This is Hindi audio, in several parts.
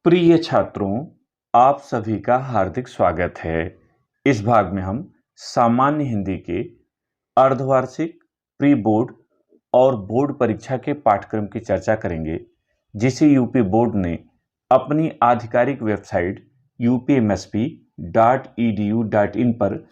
प्रिय छात्रों, आप सभी का हार्दिक स्वागत है। इस भाग में हम सामान्य हिंदी के अर्धवार्षिक, प्री बोर्ड और बोर्ड परीक्षा के पाठ्यक्रम की चर्चा करेंगे, जिसे यूपी बोर्ड ने अपनी आधिकारिक वेबसाइट upmsp.edu.in पर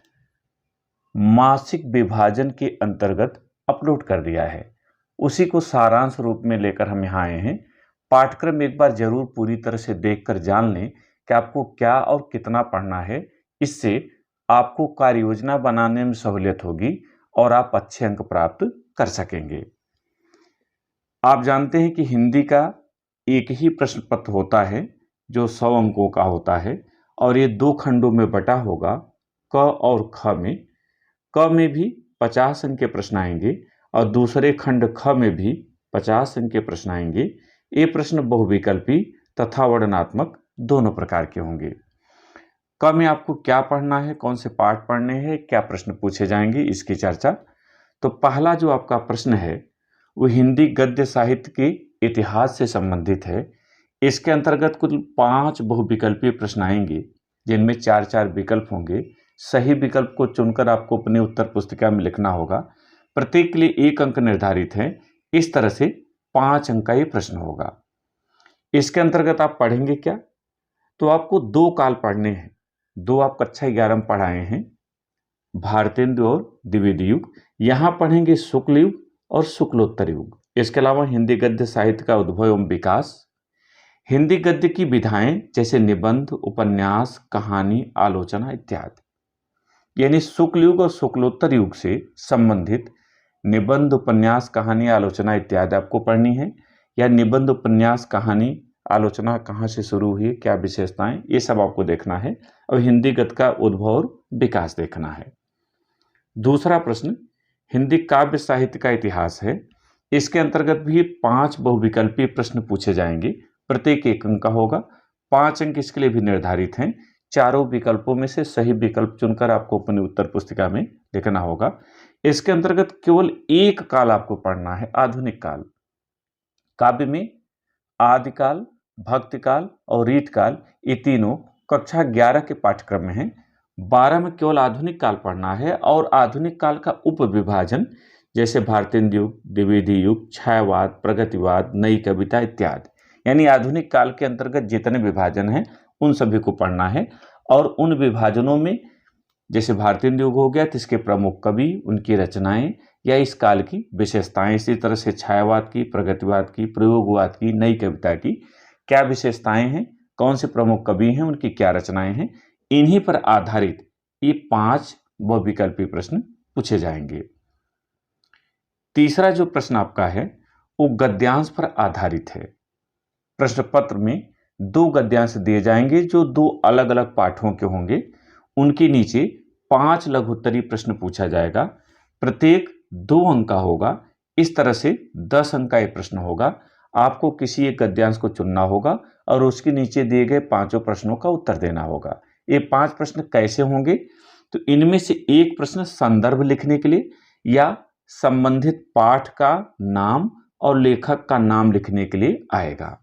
मासिक विभाजन के अंतर्गत अपलोड कर दिया है। उसी को सारांश रूप में लेकर हम यहाँ आए हैं। पाठ्यक्रम एक बार जरूर पूरी तरह से देखकर जान लें कि आपको क्या और कितना पढ़ना है। इससे आपको कार्य योजना बनाने में सहूलियत होगी और आप अच्छे अंक प्राप्त कर सकेंगे। आप जानते हैं कि हिंदी का एक ही प्रश्न पत्र होता है जो 100 अंकों का होता है और ये 2 खंडों में बटा होगा, क और ख में। क में भी 50 अंक के प्रश्न आएंगे और दूसरे खंड ख में भी 50 अंक के प्रश्न आएंगे। ये प्रश्न बहुविकल्पी तथा वर्णनात्मक दोनों प्रकार के होंगे। क में आपको क्या पढ़ना है, कौन से पाठ पढ़ने हैं, क्या प्रश्न पूछे जाएंगे, इसकी चर्चा। तो पहला जो आपका प्रश्न है वो हिंदी गद्य साहित्य के इतिहास से संबंधित है। इसके अंतर्गत कुल 5 बहुविकल्पीय प्रश्न आएंगे, जिनमें 4-4 विकल्प होंगे। सही विकल्प को चुनकर आपको अपनी उत्तर पुस्तिका में लिखना होगा। प्रत्येक के लिए 1 अंक निर्धारित है। इस तरह से 5 अंक का ये प्रश्न होगा। इसके अंतर्गत आप पढ़ेंगे क्या? तो आपको 2 काल पढ़ने हैं। 2 आप कक्षा 11 में पढ़ाए हैं, भारतेंदु और द्विवेदी युग। यहाँ पढ़ेंगे शुक्ल युग और शुक्लोत्तर युग। इसके अलावा हिंदी गद्य साहित्य का उद्भव एवं विकास, हिंदी गद्य की विधाएं जैसे निबंध, उपन्यास, कहानी, आलोचना इत्यादि। यानी शुक्ल युग और शुक्लोत्तर युग से संबंधित निबंध, उपन्यास, कहानी, आलोचना इत्यादि आपको पढ़नी है। या निबंध, उपन्यास, कहानी, आलोचना कहाँ से शुरू हुई, क्या विशेषताएं, ये सब आपको देखना है और हिंदी गद्य का उद्भव और विकास देखना है। दूसरा प्रश्न हिंदी काव्य साहित्य का इतिहास है। इसके अंतर्गत भी 5 बहुविकल्पीय प्रश्न पूछे जाएंगे। प्रत्येक 1 अंक का होगा। 5 अंक इसके लिए भी निर्धारित हैं। चारों विकल्पों में से सही विकल्प चुनकर आपको अपनी उत्तर पुस्तिका में लिखना होगा। इसके अंतर्गत केवल 1 काल आपको पढ़ना है, आधुनिक काल। काव्य में आदिकाल, भक्तिकाल और रीतकाल, ये तीनों कक्षा 11 के पाठ्यक्रम में हैं। 12 में केवल आधुनिक काल पढ़ना है और आधुनिक काल का उप विभाजन जैसे भारतेंदु युग, द्विवेदी युग, छायावाद, प्रगतिवाद, नई कविता इत्यादि। यानी आधुनिक काल के अंतर्गत जितने विभाजन हैं उन सभी को पढ़ना है। और उन विभाजनों में जैसे भारतेंदु युग हो गया तो इसके प्रमुख कवि, उनकी रचनाएं या इस काल की विशेषताएं। इसी तरह से छायावाद की, प्रगतिवाद की, प्रयोगवाद की, नई कविता की क्या विशेषताएं हैं, कौन से प्रमुख कवि हैं, उनकी क्या रचनाएं हैं, इन्हीं पर आधारित ये 5 बहुविकल्पीय प्रश्न पूछे जाएंगे। तीसरा जो प्रश्न आपका है वो गद्यांश पर आधारित है। प्रश्न पत्र में 2 गद्यांश दिए जाएंगे जो 2 अलग अलग पाठों के होंगे। उनके नीचे 5 लघुत्तरीय प्रश्न पूछा जाएगा। प्रत्येक 2 अंक का होगा। इस तरह से 10 अंक का एक प्रश्न होगा। आपको किसी एक गद्यांश को चुनना होगा और उसके नीचे दिए गए 5 प्रश्नों का उत्तर देना होगा। ये 5 प्रश्न कैसे होंगे? तो इनमें से एक प्रश्न संदर्भ लिखने के लिए या संबंधित पाठ का नाम और लेखक का नाम लिखने के लिए आएगा।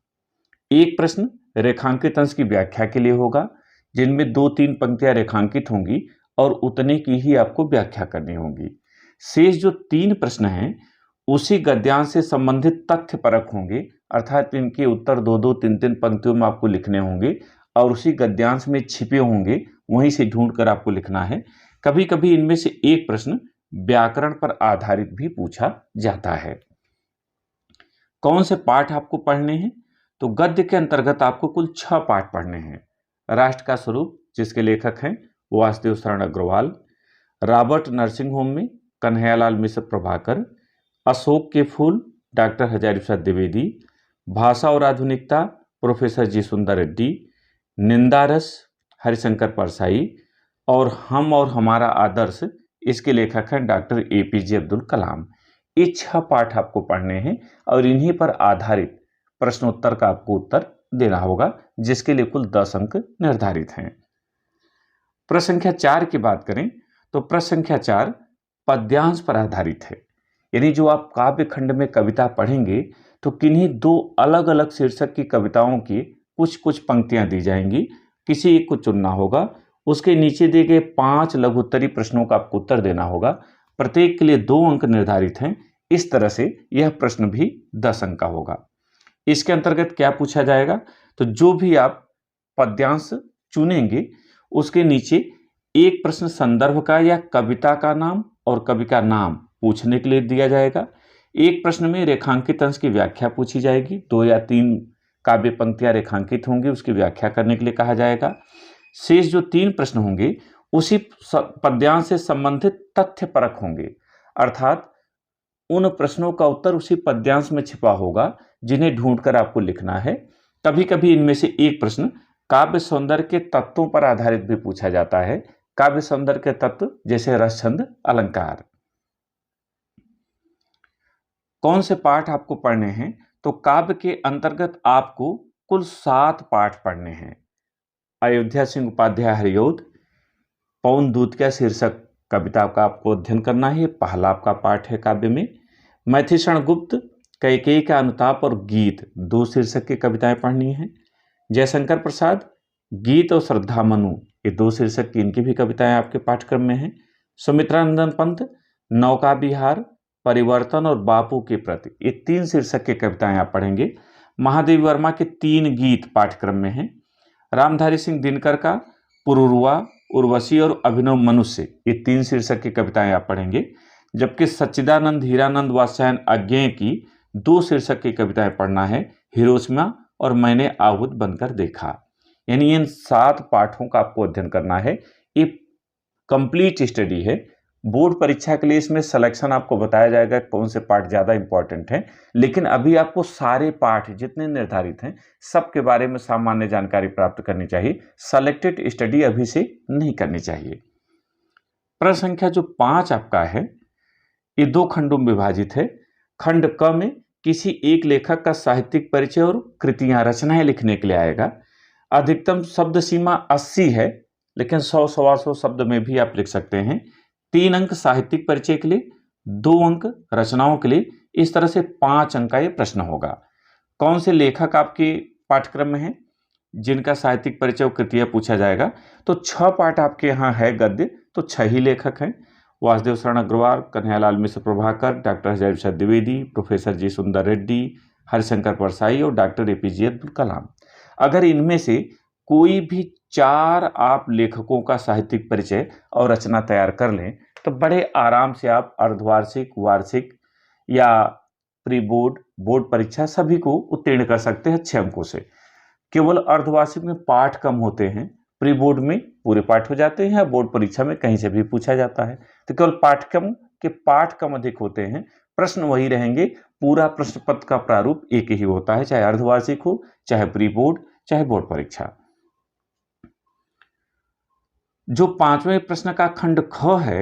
एक प्रश्न रेखांकित अंश की व्याख्या के लिए होगा, जिनमें 2-3 पंक्तियां रेखांकित होंगी और उतने की ही आपको व्याख्या करनी होगी। शेष जो 3 प्रश्न हैं उसी गद्यांश से संबंधित तथ्य परक होंगे, अर्थात इनके उत्तर 2-2, 3-3 पंक्तियों में आपको लिखने होंगे और उसी गद्यांश में छिपे होंगे, वहीं से ढूंढकर आपको लिखना है। कभी कभी इनमें से एक प्रश्न व्याकरण पर आधारित भी पूछा जाता है। कौन से पाठ आपको पढ़ने हैं? तो गद्य के अंतर्गत आपको कुल 6 पाठ पढ़ने हैं। राष्ट्र का स्वरूप, जिसके लेखक हैं वासुदेव शरण अग्रवाल। रॉबर्ट नर्सिंग होम में कन्हैयालाल मिश्र प्रभाकर। अशोक के फूल, डॉक्टर हजारी प्रसाद द्विवेदी। भाषा और आधुनिकता, प्रोफेसर जी सुंदर रेड्डी। निंदारस, हरिशंकर परसाई। और हम और हमारा आदर्श, इसके लेखक हैं डॉक्टर APJ अब्दुल कलाम। ये 6 पाठ आपको पढ़ने हैं और इन्हीं पर आधारित प्रश्नोत्तर का आपको उत्तर देना होगा, जिसके लिए कुल 10 अंक निर्धारित हैं। प्रश्न संख्या 4 की बात करें तो प्रश्न संख्या 4 पद्यांश पर आधारित है। यानी जो आप काव्य खंड में कविता पढ़ेंगे तो किन्हीं 2 अलग अलग शीर्षक की कविताओं के कुछ कुछ पंक्तियां दी जाएंगी, किसी एक को चुनना होगा। उसके नीचे दिए गए 5 लघु उत्तरीय प्रश्नों का आपको उत्तर देना होगा। प्रत्येक के लिए 2 अंक निर्धारित हैं। इस तरह से यह प्रश्न भी 10 अंक का होगा। इसके अंतर्गत क्या पूछा जाएगा, तो जो भी आप पद्यांश चुनेंगे उसके नीचे एक प्रश्न संदर्भ का या कविता का नाम और कवि का नाम पूछने के लिए दिया जाएगा। एक प्रश्न में रेखांकित अंश की व्याख्या पूछी जाएगी, 2 या 3 काव्य पंक्तियां रेखांकित होंगी, उसकी व्याख्या करने के लिए कहा जाएगा। शेष जो 3 प्रश्न होंगे उसी पद्यांश से संबंधित तथ्य परक होंगे, अर्थात उन प्रश्नों का उत्तर उसी पद्यांश में छिपा होगा जिन्हें ढूंढकर आपको लिखना है। कभी कभी इनमें से एक प्रश्न काव्य सौंदर्य के तत्वों पर आधारित भी पूछा जाता है। काव्य सौंदर्य के तत्व जैसे रस, छंद, अलंकार। कौन से पाठ आपको पढ़ने हैं, तो काव्य के अंतर्गत आपको कुल 7 पाठ पढ़ने हैं। अयोध्या सिंह उपाध्याय हरिऔध, पवन दूत का शीर्षक कविता का आपको अध्ययन करना है, पहला आपका पाठ है काव्य में। मैथिलीशरण गुप्त, कैकेयी का अनुताप और गीत, 2 शीर्षक की कविताएं पढ़नी है। जयशंकर प्रसाद, गीत और श्रद्धा मनु, ये 2 शीर्षक की इनकी भी कविताएं आपके पाठ्यक्रम में हैं। सुमित्रानंदन पंत, नौका विहार, परिवर्तन और बापू के प्रति, ये 3 शीर्षक की कविताएं आप पढ़ेंगे। महादेवी वर्मा के 3 गीत पाठ्यक्रम में हैं। रामधारी सिंह दिनकर का पुरुरुआ, उर्वशी और अभिनव मनुष्य, ये 3 शीर्षक की कविताएं आप पढ़ेंगे। जबकि सच्चिदानंद हीरानंद वात्स्यायन अज्ञेय की 2 शीर्षक की कविताएं पढ़ना है, हिरोशिमा और मैंने आहूत बनकर देखा। यानी इन 7 पाठों का आपको अध्ययन करना है। ये कंप्लीट स्टडी है। बोर्ड परीक्षा के लिए इसमें सिलेक्शन आपको बताया जाएगा कौन से पाठ ज़्यादा इंपॉर्टेंट हैं, लेकिन अभी आपको सारे पाठ जितने निर्धारित हैं सबके बारे में सामान्य जानकारी प्राप्त करनी चाहिए। सेलेक्टेड स्टडी अभी से नहीं करनी चाहिए। प्रश्न संख्या जो 5 आपका है, ये 2 खंडों में विभाजित है। खंड क में किसी एक लेखक का साहित्यिक परिचय और कृतियां, रचनाएं लिखने के लिए आएगा। अधिकतम शब्द सीमा 80 है, लेकिन 100 सवा 100 शब्द में भी आप लिख सकते हैं। 3 अंक साहित्यिक परिचय के लिए, 2 अंक रचनाओं के लिए। इस तरह से 5 अंक का ये प्रश्न होगा। कौन से लेखक आपके पाठ्यक्रम में हैं जिनका साहित्यिक परिचय और कृतियां पूछा जाएगा, तो 6 पाठ आपके यहाँ है गद्य, तो 6 ही लेखक हैं। वासुदेव शरण अग्रवाल, कन्हैयालाल मिश्र प्रभाकर, डॉक्टर हृदय प्रसाद द्विवेदी, प्रोफेसर जी सुंदर रेड्डी, हरिशंकर परसाई और डॉक्टर एपीजे अब्दुल कलाम। अगर इनमें से कोई भी 4 आप लेखकों का साहित्यिक परिचय और रचना तैयार कर लें तो बड़े आराम से आप अर्धवार्षिक, वार्षिक या प्री बोर्ड, बोर्ड परीक्षा सभी को उत्तीर्ण कर सकते हैं 6 अंकों से। केवल अर्धवार्षिक में पाठ कम होते हैं, प्री बोर्ड में पूरे पाठ हो जाते हैं, बोर्ड परीक्षा में कहीं से भी पूछा जाता है। तो केवल पाठ्यक्रम के पाठ कम अधिक होते हैं, प्रश्न वही रहेंगे। पूरा प्रश्न पत्र का प्रारूप एक ही होता है, चाहे अर्धवार्षिक हो, चाहे प्री बोर्ड, चाहे बोर्ड परीक्षा। जो 5वें प्रश्न का खंड ख है,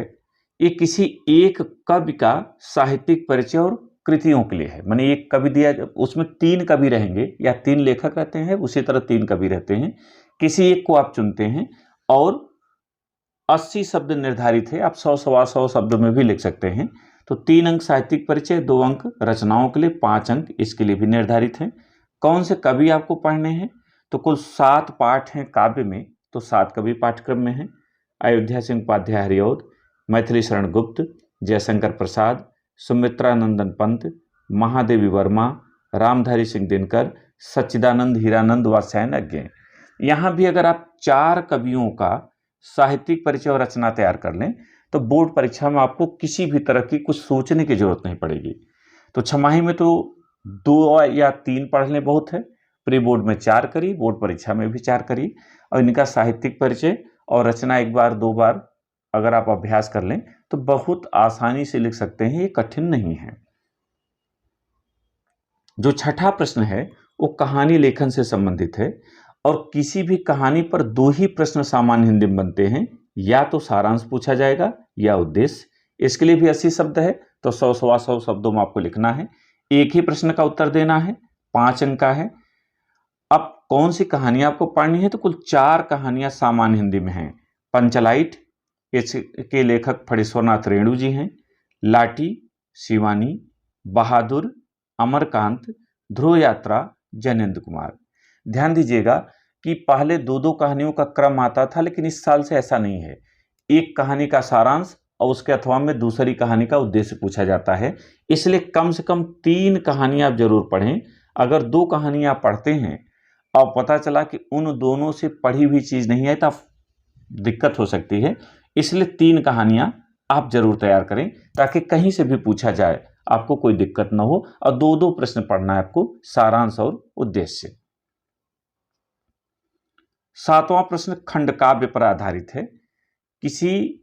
ये किसी एक कवि का साहित्यिक परिचय और कृतियों के लिए है। माने एक कवि दिया, उसमें 3 कवि रहेंगे या 3 लेखक रहते हैं, उसी तरह 3 कवि रहते हैं। किसी एक को आप चुनते हैं और 80 शब्द निर्धारित है, आप 100 सवा 100 शब्दों में भी लिख सकते हैं। तो 3 अंक साहित्यिक परिचय, 2 अंक रचनाओं के लिए, 5 अंक इसके लिए भी निर्धारित हैं। कौन से कवि आपको पढ़ने हैं, तो कुल 7 पाठ हैं काव्य में, तो 7 कवि पाठ्यक्रम में हैं। अयोध्या सिंह उपाध्याय हरिऔध, मैथिलीशरण गुप्त, जयशंकर प्रसाद, सुमित्रानंदन पंत, महादेवी वर्मा, रामधारी सिंह दिनकर, सच्चिदानंद हीरानंद वात्स्यायन अज्ञेय। यहाँ भी अगर आप 4 कवियों का साहित्यिक परिचय और रचना तैयार कर लें तो बोर्ड परीक्षा में आपको किसी भी तरह की कुछ सोचने की जरूरत नहीं पड़ेगी। तो छमाही में तो 2 या 3 पढ़ लें बहुत है, प्री बोर्ड में 4 करिए, बोर्ड परीक्षा में भी 4 करिए, और इनका साहित्यिक परिचय और रचना 1 बार 2 बार अगर आप अभ्यास कर लें तो बहुत आसानी से लिख सकते हैं, ये कठिन नहीं है। जो 6ठा प्रश्न है वो कहानी लेखन से संबंधित है, और किसी भी कहानी पर 2 ही प्रश्न सामान्य हिंदी में बनते हैं, या तो सारांश पूछा जाएगा या उद्देश्य। इसके लिए भी 80 शब्द है, तो 100 सवा 100 शब्दों में आपको लिखना है। एक ही प्रश्न का उत्तर देना है, 5 अंक का है। अब कौन सी कहानी आपको पढ़नी है, तो कुल 4 कहानियां सामान्य हिंदी में हैं। पंचलाइट, इसके लेखक फणीश्वरनाथ रेणु जी हैं। लाठी, शिवानी, बहादुर, अमरकांत, ध्रुव यात्रा, जैनेन्द्र कुमार। ध्यान दीजिएगा कि पहले दो दो कहानियों का क्रम आता था, लेकिन इस साल से ऐसा नहीं है। एक कहानी का सारांश और उसके अथवा में दूसरी कहानी का उद्देश्य पूछा जाता है। इसलिए कम से कम 3 कहानियां आप जरूर पढ़ें। अगर 2 कहानियां पढ़ते हैं और पता चला कि उन दोनों से पढ़ी हुई चीज नहीं है तो दिक्कत हो सकती है। इसलिए 3 कहानियां आप जरूर तैयार करें ताकि कहीं से भी पूछा जाए आपको कोई दिक्कत ना हो। और 2-2 प्रश्न पढ़ना है आपको, सारांश और उद्देश्य। 7वां प्रश्न खंड काव्य पर आधारित है। किसी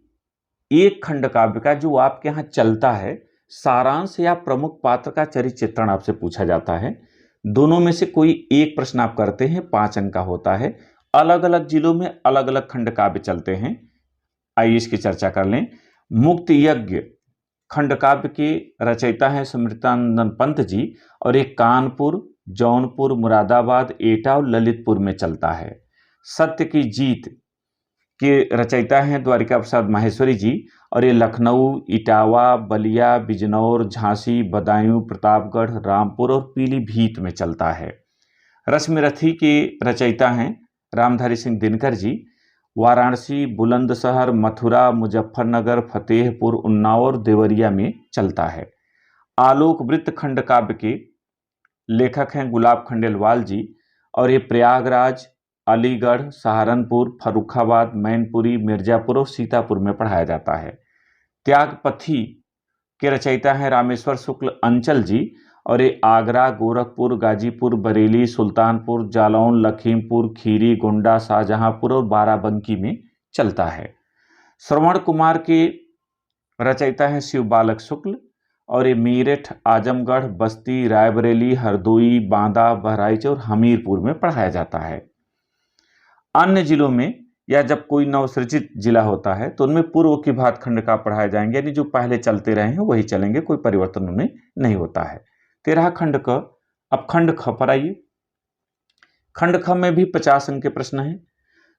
एक खंड काव्य का जो आपके यहां चलता है, सारांश या प्रमुख पात्र का चरित्र चित्रण आपसे पूछा जाता है। दोनों में से कोई एक प्रश्न आप करते हैं, 5 अंक का होता है। अलग अलग जिलों में अलग अलग खंड काव्य चलते हैं। आइए इसकी चर्चा कर लें। मुक्त यज्ञ खंड काव्य के रचयिता हैं स्मृतानंद पंत जी, और एक कानपुर, जौनपुर, मुरादाबाद, एटा और ललितपुर में चलता है। सत्य की जीत के रचयिता हैं द्वारिका प्रसाद माहेश्वरी जी, और ये लखनऊ, इटावा, बलिया, बिजनौर, झांसी, बदायूं, प्रतापगढ़, रामपुर और पीलीभीत में चलता है। रश्मिरथी के रचयिता हैं रामधारी सिंह दिनकर जी, वाराणसी, बुलंदशहर, मथुरा, मुजफ्फरनगर, फतेहपुर, उन्नाव और देवरिया में चलता है। आलोक वृत्त खंड काव्य के लेखक हैं गुलाब खंडेलवाल जी, और ये प्रयागराज, अलीगढ़, सहारनपुर, फर्रुखाबाद, मैनपुरी, मिर्जापुर और सीतापुर में पढ़ाया जाता है। त्यागपथी के रचयिता हैं रामेश्वर शुक्ल अंचल जी, और ये आगरा, गोरखपुर, गाजीपुर, बरेली, सुल्तानपुर, जालौन, लखीमपुर खीरी, गोंडा, शाहजहांपुर और बाराबंकी में चलता है। श्रवण कुमार के रचयिता हैं शिव बालक शुक्ल, और ये मेरठ, आजमगढ़, बस्ती, रायबरेली, हरदोई, बांदा, बहराइच और हमीरपुर में पढ़ाया जाता है। अन्य जिलों में या जब कोई नवसृजित जिला होता है तो उनमें पूर्व की भात खंड का पढ़ाए जाएंगे, यानी जो पहले चलते रहे हैं वही चलेंगे, कोई परिवर्तन उनमें नहीं होता है। 13 खंड क। अब खंड ख पर आइए। खंड ख में भी 50 अंक के प्रश्न हैं।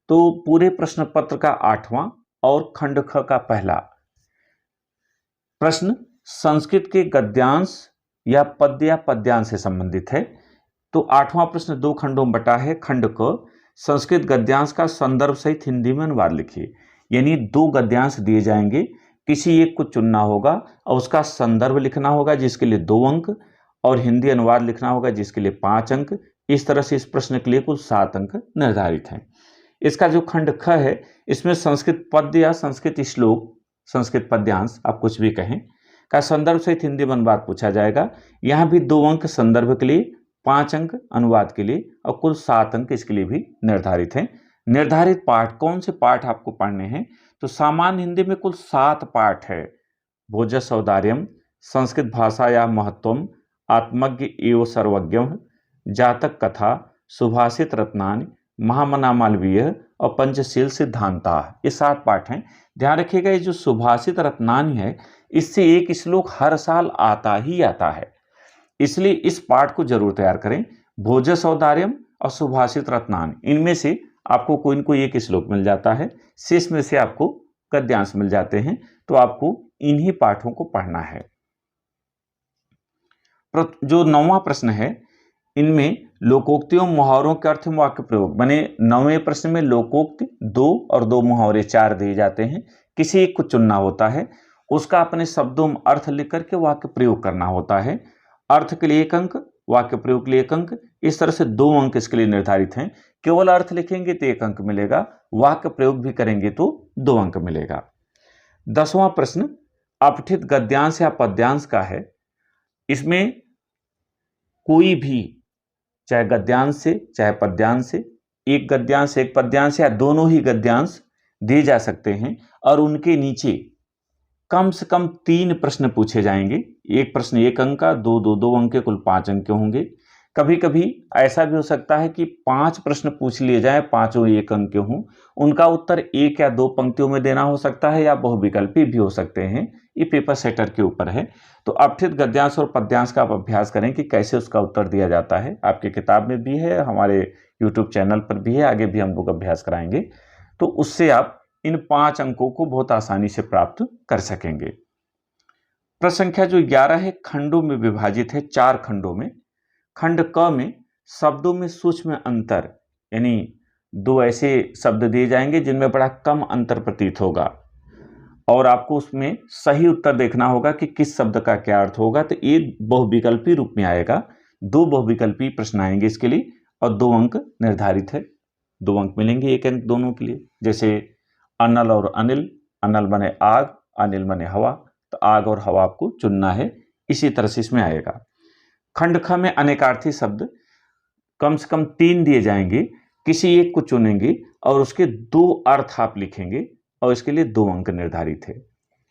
तो पूरे प्रश्न पत्र का 8वां और खंड ख का पहला प्रश्न संस्कृत के गद्यांश या पद्य या पद्यांश से संबंधित है। तो 8वां प्रश्न 2 खंडों में बटा है। खंड क, संस्कृत गद्यांश का संदर्भ सहित हिंदी में अनुवाद लिखिए। यानी 2 गद्यांश दिए जाएंगे, किसी एक को चुनना होगा और उसका संदर्भ लिखना होगा जिसके लिए 2 अंक, और हिंदी अनुवाद लिखना होगा जिसके लिए 5 अंक। इस तरह से इस प्रश्न के लिए कुल 7 अंक निर्धारित हैं। इसका जो खंड ख है, इसमें संस्कृत पद्य या संस्कृत श्लोक, संस्कृत पद्यांश आप कुछ भी कहें, का संदर्भ सहित हिंदी में अनुवाद पूछा जाएगा। यहां भी 2 अंक संदर्भ के लिए, 5 अंक अनुवाद के लिए, और कुल 7 अंक इसके लिए भी निर्धारित हैं। निर्धारित पाठ, कौन से पाठ आपको पढ़ने हैं? तो सामान्य हिंदी में कुल 7 पाठ है। भोजस औदार्यम, संस्कृत भाषा या महत्वम, आत्मज्ञ एवं सर्वज्ञम, जातक कथा, सुभाषित रत्नानि, महामना मालवीय और पंचशील सिद्धांता, ये 7 पाठ हैं। ध्यान रखिएगा, ये जो सुभाषित रत्नानि है, इससे एक श्लोक हर साल आता ही आता है, इसलिए इस पाठ को जरूर तैयार करें। भोजस औदार्यम और सुभाषित रत्नानि, इनमें से आपको कोई न कोई एक श्लोक मिल जाता है, शेष में से आपको गद्यांश मिल जाते हैं। तो आपको इन्हीं पाठों को पढ़ना है। जो 9वां प्रश्न है, इनमें लोकोक्तियों मुहावरों के अर्थ में वाक्य प्रयोग बने। 9वें प्रश्न में लोकोक्ति 2 और 2 मुहावरे 4 दिए जाते हैं। किसी एक को चुनना होता है, उसका अपने शब्दों में अर्थ लिख करके वाक्य प्रयोग करना होता है। अर्थ के लिए 1 अंक, वाक्य प्रयोग के लिए 1 अंक, इस तरह से 2 अंक इसके लिए निर्धारित हैं। केवल अर्थ लिखेंगे तो 1 अंक मिलेगा, वाक्य प्रयोग भी करेंगे तो 2 अंक मिलेगा। 10वां प्रश्न अपठित गद्यांश या पद्यांश का है। इसमें कोई भी, चाहे गद्यांश से चाहे पद्यांश से, एक गद्यांश एक पद्यांश या दोनों ही गद्यांश दिए जा सकते हैं, और उनके नीचे कम से कम 3 प्रश्न पूछे जाएंगे। एक प्रश्न 1 अंक का, 2 अंक के, कुल 5 अंक के होंगे। कभी कभी ऐसा भी हो सकता है कि 5 प्रश्न पूछ लिए जाए, पांचों 1 अंक के हों, उनका उत्तर 1 या 2 पंक्तियों में देना हो सकता है, या बहुविकल्पी भी हो सकते हैं। ये पेपर सेटर के ऊपर है। तो अपठित गद्यांश और पद्यांश का आप अभ्यास करें कि कैसे उसका उत्तर दिया जाता है। आपकी किताब में भी है, हमारे यूट्यूब चैनल पर भी है, आगे भी हम लोग अभ्यास कराएंगे। तो उससे आप इन 5 अंकों को बहुत आसानी से प्राप्त कर सकेंगे। प्रश्न संख्या जो 11 है, खंडों में विभाजित है, 4 खंडों में। खंड क में शब्दों में सूक्ष्म अंतर, यानी दो ऐसे शब्द दिए जाएंगे जिनमें बड़ा कम अंतर प्रतीत होगा और आपको उसमें सही उत्तर देखना होगा कि किस शब्द का क्या अर्थ होगा। तो ये बहुविकल्पी रूप में आएगा। दो बहुविकल्पी प्रश्न आएंगे इसके लिए और 2 अंक निर्धारित है। 2 अंक मिलेंगे, 1 अंक दोनों के लिए। जैसे अनल और अनिल, अनल माने आग, अनिल माने हवा, तो आग और हवा आपको चुनना है। इसी तरह से इसमें आएगा। खंड ख में अनेकार्थी शब्द कम से कम 3 दिए जाएंगे, किसी एक को चुनेंगे और उसके 2 अर्थ आप लिखेंगे और इसके लिए 2 अंक निर्धारित है।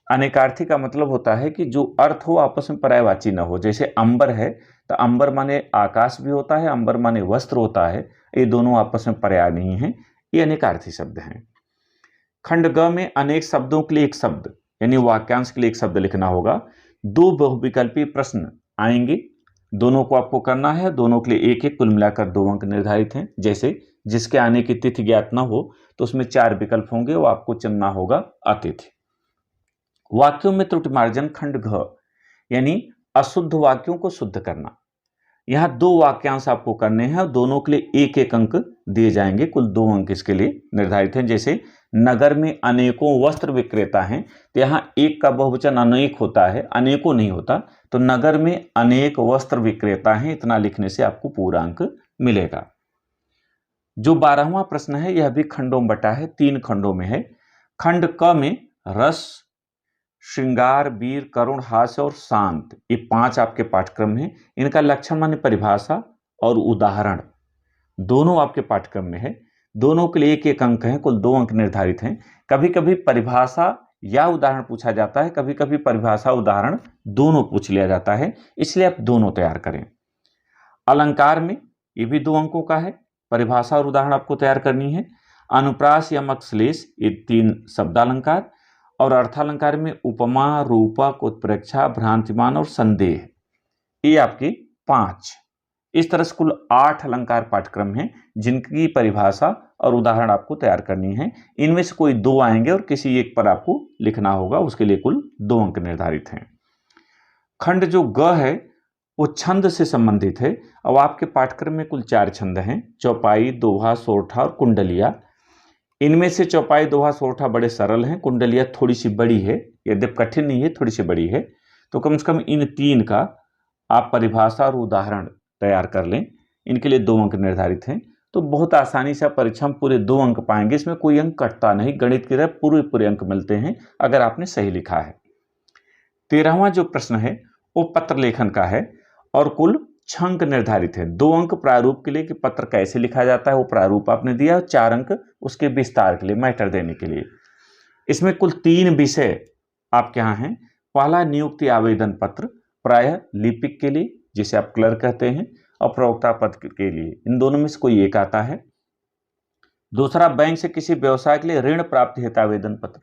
अनेकार्थी का मतलब होता है कि जो अर्थ हो आपस में पर्यायवाची न हो। जैसे अंबर है तो अंबर माने आकाश भी होता है, अंबर माने वस्त्र होता है, ये दोनों आपस में पर्याय नहीं है, ये अनेकार्थी शब्द हैं। खंड ग में अनेक शब्दों के लिए एक शब्द, यानी वाक्यांश के लिए एक शब्द लिखना होगा। 2 बहुविकल्पी प्रश्न आएंगे, दोनों को आपको करना है, दोनों के लिए 1-1, कुल मिलाकर 2 अंक निर्धारित हैं। जैसे जिसके आने की तिथि ज्ञात न हो तो उसमें 4 विकल्प होंगे, वो आपको चुनना होगा अतिथि। वाक्यों में त्रुटि मार्जन खंड घ, यानी अशुद्ध वाक्यों को शुद्ध करना। यहां 2 वाक्यांश आपको करने हैं और दोनों के लिए 1-1 अंक दिए जाएंगे, कुल 2 अंक इसके लिए निर्धारित हैं। जैसे नगर में अनेकों वस्त्र विक्रेता हैं, तो यहां एक का बहुवचन अनेक होता है, अनेकों नहीं होता, तो नगर में अनेक वस्त्र विक्रेता हैं, इतना लिखने से आपको पूरा अंक मिलेगा। जो 12वां प्रश्न है यह भी खंडों में बटा है, 3 खंडों में है। खंड क में रस, श्रृंगार, वीर, करुण, हास्य और शांत, ये 5 आपके पाठ्यक्रम हैं। इनका लक्षण माने परिभाषा और उदाहरण दोनों आपके पाठ्यक्रम में है। दोनों के लिए 1-1 अंक है, कुल 2 अंक निर्धारित हैं। कभी कभी परिभाषा या उदाहरण पूछा जाता है, कभी कभी परिभाषा उदाहरण दोनों पूछ लिया जाता है, इसलिए आप दोनों तैयार करें। अलंकार में ये भी 2 अंकों का है, परिभाषा और उदाहरण आपको तैयार करनी है। अनुप्रास, यमक, श्लेष, ये 3 शब्दालंकार। और अर्थालंकार में उपमा, रूपक, उत्प्रेक्षा, भ्रांतिमान और संदेह, ये आपके 5। इस तरह से कुल 8 अलंकार पाठ्यक्रम हैं जिनकी परिभाषा और उदाहरण आपको तैयार करनी है। इनमें से कोई 2 आएंगे और किसी एक पर आपको लिखना होगा, उसके लिए कुल 2 अंक निर्धारित हैं। खंड जो ग है वो छंद से संबंधित है। अब आपके पाठ्यक्रम में कुल 4 छंद हैं, चौपाई, दोहा, सोरठा और कुंडलिया। इनमें से चौपाई, दोहा, सोरठा बड़े सरल हैं, कुंडलिया थोड़ी सी बड़ी है, यद्यपि कठिन नहीं है, थोड़ी सी बड़ी है। तो कम से कम इन 3 का आप परिभाषा और उदाहरण तैयार कर लें, इनके लिए 2 अंक निर्धारित हैं। तो बहुत आसानी से आप परीक्षा में पूरे 2 अंक पाएंगे, इसमें कोई अंक कटता नहीं, गणित की तरह पूरे अंक मिलते हैं अगर आपने सही लिखा है। 13वां जो प्रश्न है वो पत्र लेखन का है और कुल 6 अंक निर्धारित है। 2 अंक प्रारूप के लिए कि पत्र कैसे लिखा जाता है, वो प्रारूप आपने दिया, और 4 अंक उसके विस्तार के लिए, मैटर देने के लिए। इसमें कुल 3 विषय आपके यहाँ हैं। पहला नियुक्ति आवेदन पत्र, प्रायः लिपिक के लिए जिसे आप क्लर्क कहते हैं, और प्रवक्ता पद के लिए, इन दोनों में से कोई एक आता है। दूसरा बैंक से किसी व्यवसाय के लिए ऋण प्राप्ति हेतु आवेदन पत्र,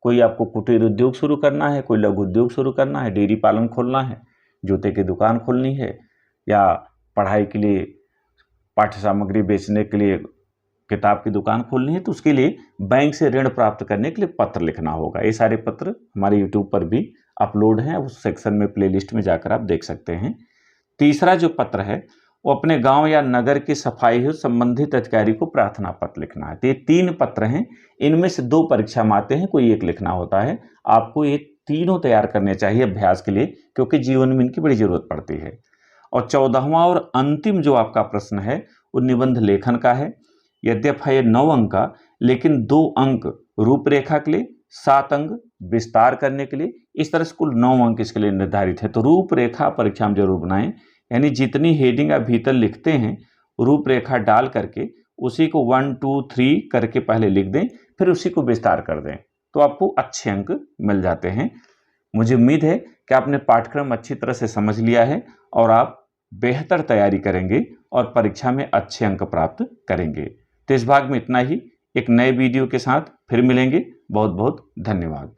कोई आपको कुटीर उद्योग शुरू करना है, कोई लघु उद्योग शुरू करना है, डेयरी पालन खोलना है, जूते की दुकान खोलनी है, या पढ़ाई के लिए पाठ्य सामग्री बेचने के लिए किताब की दुकान खोलनी है, तो उसके लिए बैंक से ऋण प्राप्त करने के लिए पत्र लिखना होगा। ये सारे पत्र हमारे यूट्यूब पर भी अपलोड हैं, उस सेक्शन में प्लेलिस्ट में जाकर आप देख सकते हैं। तीसरा जो पत्र है वो अपने गांव या नगर की सफाई हो संबंधित अधिकारी को प्रार्थना पत्र लिखना है। तो ये 3 पत्र हैं, इनमें से 2 परीक्षा में आते हैं, कोई एक लिखना होता है। आपको ये तीनों तैयार करने चाहिए अभ्यास के लिए, क्योंकि जीवन में इनकी बड़ी जरूरत पड़ती है। और 14वां और अंतिम जो आपका प्रश्न है वो निबंध लेखन का है। यद्यपि है 9 अंक का, लेकिन 2 अंक रूपरेखा के लिए, 7 अंक विस्तार करने के लिए, इस तरह से कुल 9 अंक इसके लिए निर्धारित है। तो रूपरेखा परीक्षा में जरूर बनाएं, यानी जितनी हेडिंग आप भीतर लिखते हैं रूपरेखा डाल करके उसी को 1 2 3 करके पहले लिख दें, फिर उसी को विस्तार कर दें, तो आपको अच्छे अंक मिल जाते हैं। मुझे उम्मीद है कि आपने पाठ्यक्रम अच्छी तरह से समझ लिया है और आप बेहतर तैयारी करेंगे और परीक्षा में अच्छे अंक प्राप्त करेंगे। तो इस भाग में इतना ही, एक नए वीडियो के साथ फिर मिलेंगे। बहुत बहुत धन्यवाद।